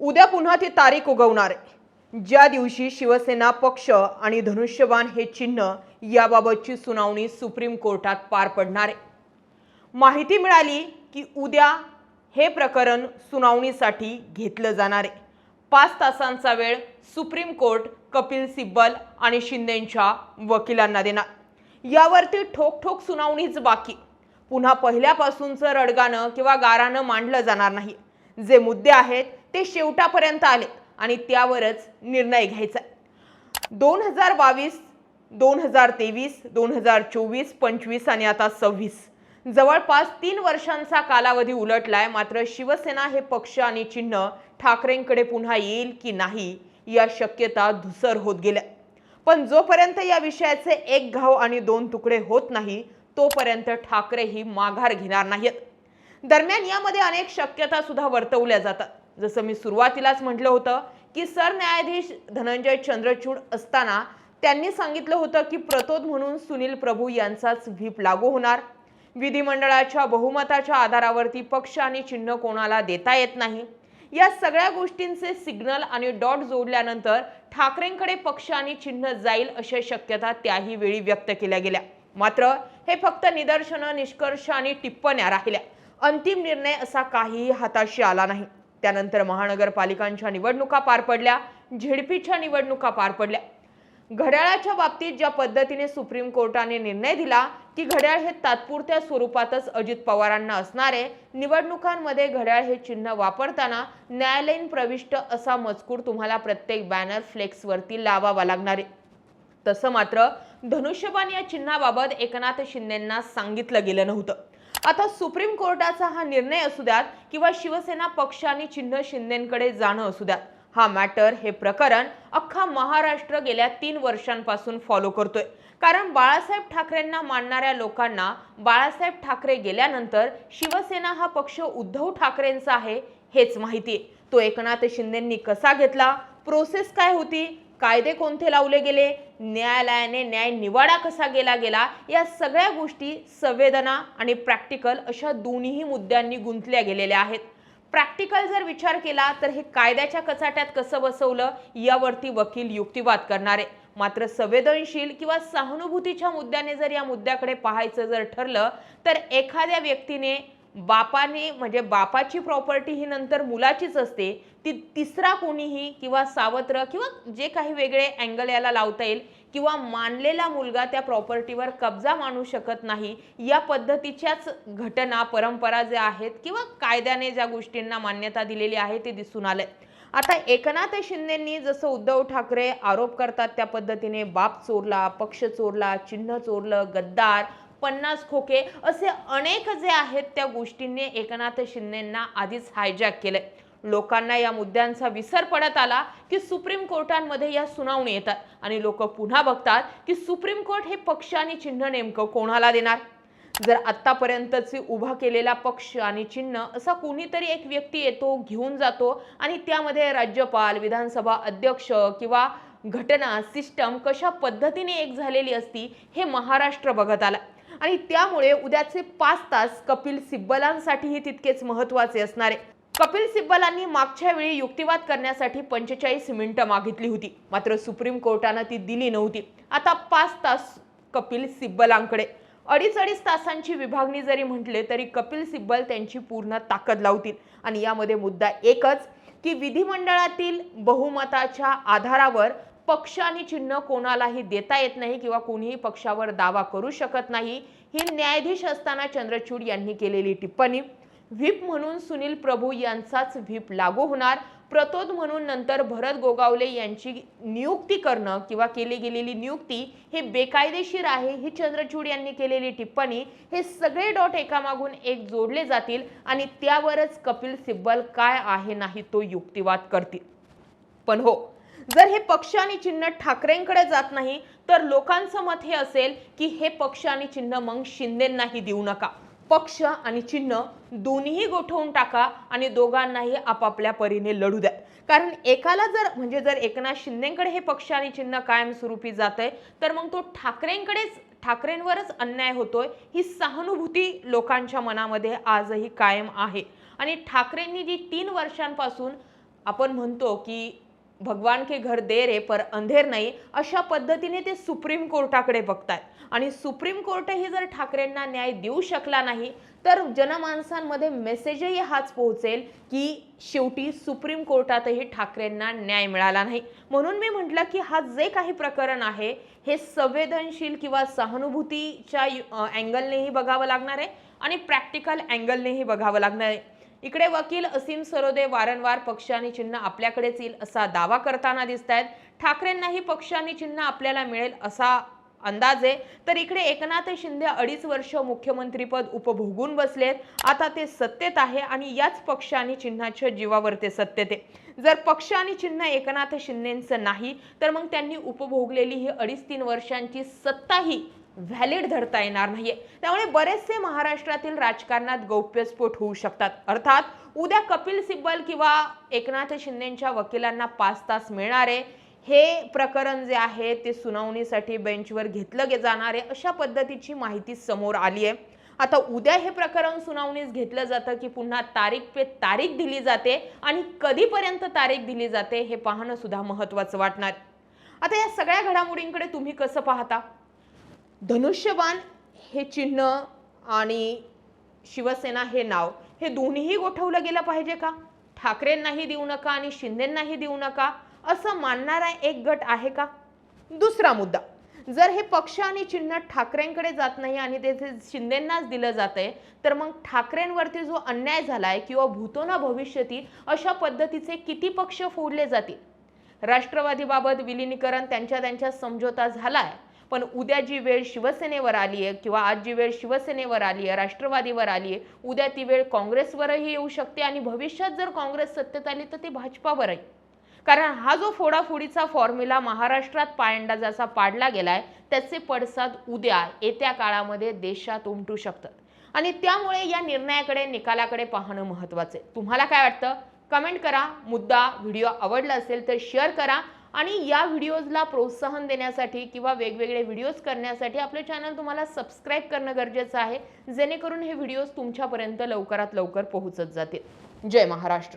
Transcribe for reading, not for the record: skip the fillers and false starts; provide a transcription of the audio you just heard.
उद्या पुन्हा ती तारीख उगवणार आहे, ज्या दिवशी शिवसेना पक्ष आणि धनुष्यबाण हे चिन्ह याबाबतची सुनावणी सुप्रीम कोर्टात पार पडणार आहे। माहिती मिळाली की उद्या हे प्रकरण सुनावणीसाठी घेतलं जाणार आहे। 5 तासांचा वेळ सुप्रीम कोर्ट कपिल सिब्बल आणि शिंदेंच्या वकिलांना देणार। यावरती ठोक सुनावणीच बाकी। पुन्हा पहिल्यापासूनचं रडगाणं किंवा गाराणं मांडलं जाणार नाही। जे मुद्दे आहेत ते शेवटापर्यंत आले आणि त्यावरच निर्णय घ्यायचा। 2022, 2023, 2024, 25 आणि आता 26 जवळपास 3 वर्षांचा कालावधी उलटलाय। मात्र शिवसेना हे पक्ष आणि चिन्ह ठाकरेंकडे पुन्हा येईल की नाही या शक्यता धुसर होत गेल्या। पण जोपर्यंत या विषयाचे एक घाव आणि 2 तुकडे होत नाही तोपर्यंत ठाकरे ही माघार घेणार नाहीत। दरम्यान यामध्ये अनेक शक्यता सुद्धा वर्तवल्या जातात। जसं मी सुरुवातीलाच म्हटलं होतं की सरन्यायाधीश धनंजय चंद्रचूड असताना त्यांनी सांगितलं होतं की प्रतोद म्हणून सुनील प्रभू यांचाच व्हीप लागू होणार। विधिमंडळाच्या बहुमताच्या आधारावरती पक्ष आणि चिन्ह कोणाला देता येत नाही। या सगळ्या गोष्टींचे सिग्नल आणि डॉट जोडल्यानंतर ठाकरेंकडे पक्ष आणि चिन्ह जाईल अशा शक्यता त्याही वेळी व्यक्त केल्या गेल्या। मात्र हे फक्त निदर्शनं, निष्कर्ष आणि टिप्पण्या राहिल्या। अंतिम निर्णय असा काहीही हाताशी आला नाही। त्यानंतर महानगरपालिकांच्या निवडणुका पार पडल्या, झेडपीच्या निवडणुका पार पडल्या। घड्याळाच्या बाबतीत ज्या पद्धतीने सुप्रीम कोर्टाने निर्णय दिला की घड्याळ हे तात्पुरत्या स्वरूपातच अजित पवारांना असणारे, निवडणुकांमध्ये घड्याळ हे चिन्ह वापरताना न्यायालयीन प्रविष्ट असा मजकूर तुम्हाला प्रत्येक बॅनर फ्लेक्सवरती लावावा लागणार आहे। तसं मात्र धनुष्यबाण या चिन्हाबाबत एकनाथ शिंदेंना सांगितलं गेलं नव्हतं। आता सुप्रीम कोर्टाचा हा निर्णय असू द्यात किंवा शिवसेना पक्ष आणि चिन्ह शिंदेंकडे जाणं असू द्यात, हा मॅटर, हे प्रकरण अख्खा महाराष्ट्र गेल्या 3 वर्षांपासून फॉलो करतोय। कारण बाळासाहेब ठाकरेंना मानणाऱ्या लोकांना बाळासाहेब ठाकरे गेल्यानंतर शिवसेना हा पक्ष उद्धव ठाकरेंचा आहे हेच माहिती आहे। तो एकनाथ शिंदेंनी कसा घेतला, प्रोसेस काय होती, कायदे कोणते लावले गेले, न्यायालयाने न्याय निवाडा कसा गेला, या सगळ्या गोष्टी संवेदना आणि प्रॅक्टिकल अशा दोन्ही मुद्द्यांनी गुंतल्या गेलेल्या आहेत। प्रॅक्टिकल जर विचार केला तर हे कायद्याच्या कचाट्यात कसं बसवलं यावरती वकील युक्तिवाद करणारे। मात्र संवेदनशील किंवा सहानुभूतीच्या मुद्द्याने जर या मुद्द्याकडे पाहायचं जर ठरलं तर एखाद्या व्यक्तीने बापाची प्रॉपर्टी ही नंतर मुलाचीच असते, ती तिसरा कोणीही किंवा सावत्र किंवा जे काही वेगळे अँगल याला लावता येईल किंवा मानलेला मुलगा त्या प्रॉपर्टीवर कब्जा मानू शकत नाही, या पद्धतीच्याच घटना, परंपरा ज्या आहेत किंवा कायद्याने ज्या गोष्टींना मान्यता दिलेली आहे ते दिसून आलंय। आता एकनाथ शिंदेंनी जसं उद्धव ठाकरे आरोप करतात त्या पद्धतीने बाप चोरला, पक्ष चोरला, चिन्ह चोरलं, गद्दार, 50 खोके असे अनेक जे आहेत त्या गोष्टींनी एकनाथ शिंदेंना आधीच हायजॅक केलंय। लोकांना या मुद्द्यांचा विसर पडत आला की सुप्रीम कोर्टांमध्ये या सुनावणी येतात आणि लोक पुन्हा बघतात की सुप्रीम कोर्ट हे पक्ष आणि चिन्ह नेमकं कोणाला देणार। जर आतापर्यंतची उभा केलेला पक्ष आणि चिन्ह असा कोणीतरी एक व्यक्ती येतो, घेऊन जातो आणि त्यामध्ये राज्यपाल, विधानसभा अध्यक्ष किंवा घटना, सिस्टम कशा पद्धतीने एक झालेली असती हे महाराष्ट्र बघत आला। आणि त्यामुळे उद्याचे 5 तास कपिल सिब्बलांसाठीही तितकेच महत्त्वाचे असणार आहे। कपिल सिब्बलांनी मागच्या वेळी युक्तिवाद करण्यासाठी 45 मिनिटं मागितली होती, मात्र सुप्रीम कोर्टाने ती दिली नव्हती। आता 5 तास कपिल सिब्बलांकडे। 2.5 तासांची विभागणी जरी म्हटले तरी कपिल सिब्बल त्यांची पूर्ण ताकद लावतील आणि यामध्ये मुद्दा एकच की विधिमंडळातील बहुमताच्या आधारावर पक्ष आणि चिन्ह कोणालाही देता येत नाही किंवा कोणीही पक्षावर दावा करू शकत नाही, ही न्यायाधीश असताना चंद्रचूड यांनी केलेली टिप्पणी। व्हीप म्हणून सुनील प्रभू यांचाच व्हीप लागू होणार। प्रतोद म्हणून नंतर भरत गोगावले यांची नियुक्ती करणं किंवा केली गेलेली नियुक्ती हे बेकायदेशीर आहे, ही चंद्रचूड यांनी केलेली टिप्पणी। हे सगळे डॉट एकामागून एक जोडले जातील आणि त्यावरच कपिल सिब्बल काय आहे नाही तो युक्तिवाद करतील। पण हो, जर हे पक्ष आणि चिन्ह ठाकरेंकडे जात नाही तर लोकांचं मत हे असेल की हे पक्ष आणि चिन्ह मग शिंदेंनाही देऊ नका। पक्ष आणि चिन्ह दोन्हीही गोठवून टाका आणि दोघांनाही आपापल्या परीने लढू द्या। कारण एकाला जर एकनाथ शिंदेंकडे हे पक्ष आणि चिन्ह कायमस्वरूपी जातंय तर मग तो ठाकरेंवरच अन्याय होतोय, ही सहानुभूती लोकांच्या मनामध्ये आजही कायम आहे। आणि ठाकरेंनी जी 3 वर्षांपासून आपण म्हणतो की भगवान के घर देर आहे पर अंधेर नाही, अशा पद्धतीने ते सुप्रीम कोर्टाकडे बघतात. आणि सुप्रीम कोर्टही जर ठाकरेंना न्याय देऊ शकला नाही तर जनमानसांमध्ये मेसेजही हाच पोहोचेल की शेवटी सुप्रीम कोर्टातही ठाकरेंना न्याय मिळाला नाही. म्हणून मी म्हटलं की हा जे काही प्रकरण आहे हे संवेदनशील किंवा सहानुभूतीच्या अँगलनेही बघावं लागणार आहे आणि प्रॅक्टिकल अँगलनेही बघावं लागणार आहे. इकडे वकील असीम सरोदे वारंवार पक्ष आणि चिन्ह आपल्याकडेच येईल असा दावा करताना दिसत आहेत. ठाकरेंनाही पक्ष आणि चिन्ह आपल्याला मिळेल असा अंदाज आहे. तर इकडे एकनाथ शिंदे 2.5 वर्ष मुख्यमंत्रीपद उपभोगून बसलेत. आता ते सत्तेत आहे आणि याच पक्ष आणि चिन्हाच्या जीवावर ते सत्तेत आहे. जर पक्ष आणि चिन्ह एकनाथ शिंदेंचं नाही तर मग त्यांनी उपभोगलेली ही 2.5-3 वर्षांची सत्ताही व्हॅलिड धरता येणार नाहीये. त्यामुळे बरेचसे महाराष्ट्रातील राजकारणात गौप्यस्फोट होऊ शकतात. अर्थात उद्या कपिल सिब्बल किंवा एकनाथ शिंदेंच्या वकिलांना 5 तास मिळणार आहे. हे प्रकरण जे आहे ते सुनावणीसाठी बेंचवर घेतलं जाणार आहे अशा पद्धतीची माहिती समोर आली आहे. आता उद्या हे प्रकरण सुनावणीस घेतलं जातं की पुन्हा तारीख पे तारीख दिली जाते आणि कधीपर्यंत तारीख दिली जाते हे पाहणं सुद्धा महत्त्वाचं वाटणार. आता या सगळ्या घडामोडींकडे तुम्ही कसं पाहता? धनुष्यबाण हे चिन्ह आणि शिवसेना हे नाव हे दोन्हीही गोठवलं गेलं पाहिजे का? ठाकरेंनाही देऊ नका आणि शिंदेंनाही देऊ नका असं मानणारा एक गट आहे का? दुसरा मुद्दा, जर हे पक्ष आणि चिन्ह ठाकरेंकडे जात नाही आणि ते शिंदेंनाच दिलं जातंय तर मग ठाकरेंवरती जो अन्याय झालाय किंवा भूतोना भविष्यती अशा पद्धतीचे किती पक्ष फोडले जातील? राष्ट्रवादीबाबत विलीनीकरण त्यांच्या समझोता झालाय, पण उद्या जी वेळ शिवसेनेवर आली आहे किंवा आज जी वेळ शिवसेनेवर आली आहे, राष्ट्रवादीवर आली आहे, उद्या ती वेळ काँग्रेसवरही येऊ शकते आणि भविष्यात जर काँग्रेस सत्तेत आली तर ती भाजपावरही. कारण हा जो फोडाफोडीचा फॉर्म्युला महाराष्ट्रात पायंडाजाचा पाडला गेलाय त्याचे पडसाद उद्या येत्या काळामध्ये देशात उमटू शकतात आणि त्यामुळे या निर्णयाकडे निकालाकडे पाहणं महत्त्वाचं आहे. तुम्हाला काय वाटतं? कमेंट करा. मुद्दा व्हिडिओ आवडला असेल तर शेअर करा आणि या व्हिडिओजला प्रोत्साहन देण्यासाठी किंवा वेगवेगळे व्हिडिओज करण्यासाठी आपले चॅनल तुम्हाला सबस्क्राईब करणं गरजेचं आहे, जेणेकरून हे व्हिडिओज तुमच्यापर्यंत लवकरात लवकर पोहोचत जातील. जय महाराष्ट्र.